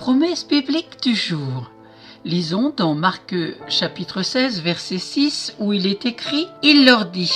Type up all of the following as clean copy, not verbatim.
Promesse biblique du jour. Lisons dans Marc chapitre 16 verset 6 où il est écrit « Il leur dit,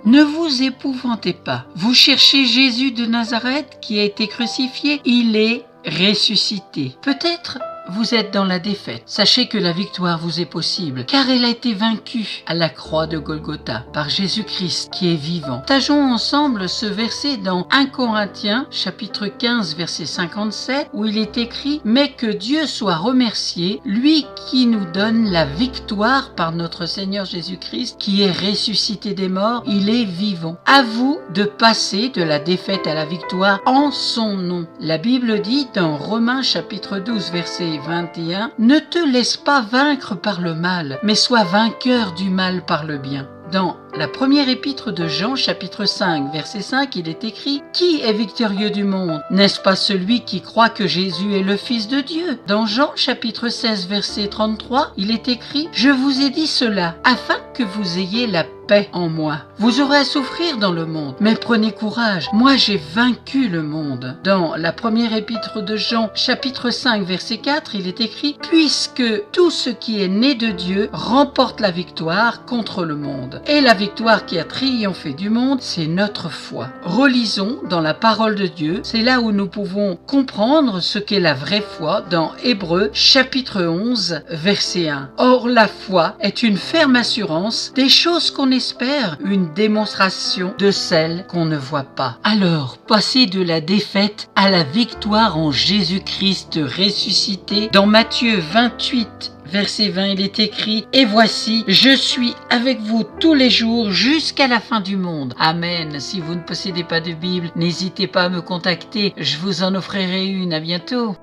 ne vous épouvantez pas, vous cherchez Jésus de Nazareth qui a été crucifié, il est ressuscité. » Peut-être vous êtes dans la défaite. Sachez que la victoire vous est possible, car elle a été vaincue à la croix de Golgotha par Jésus-Christ qui est vivant. Partageons ensemble ce verset dans 1 Corinthiens chapitre 15 verset 57 où il est écrit « Mais que Dieu soit remercié, lui qui nous donne la victoire par notre Seigneur Jésus-Christ qui est ressuscité des morts, il est vivant. À vous de passer de la défaite à la victoire en son nom. » La Bible dit dans Romains chapitre 12 verset 21, « Ne te laisse pas vaincre par le mal, mais sois vainqueur du mal par le bien. » Dans la première épître de Jean, chapitre 5, verset 5, il est écrit « Qui est victorieux du monde? N'est-ce pas celui qui croit que Jésus est le Fils de Dieu ?» Dans Jean, chapitre 16, verset 33, il est écrit « Je vous ai dit cela, afin que vous ayez la paix en moi. Vous aurez à souffrir dans le monde, mais prenez courage, moi j'ai vaincu le monde. » Dans la première épître de Jean, chapitre 5, verset 4, il est écrit « Puisque tout ce qui est né de Dieu remporte la victoire contre le monde. Et la victoire qui a triomphé du monde, c'est notre foi. » Relisons dans la parole de Dieu, c'est là où nous pouvons comprendre ce qu'est la vraie foi dans Hébreux, chapitre 11, verset 1. « Or la foi est une ferme assurance des choses qu'on espère, une démonstration de celles qu'on ne voit pas. » Alors, passez de la défaite à la victoire en Jésus-Christ ressuscité. Dans Matthieu 28, verset 20, il est écrit « Et voici, je suis avec vous tous les jours jusqu'à la fin du monde. » Amen. Si vous ne possédez pas de Bible, n'hésitez pas à me contacter. Je vous en offrirai une. À bientôt.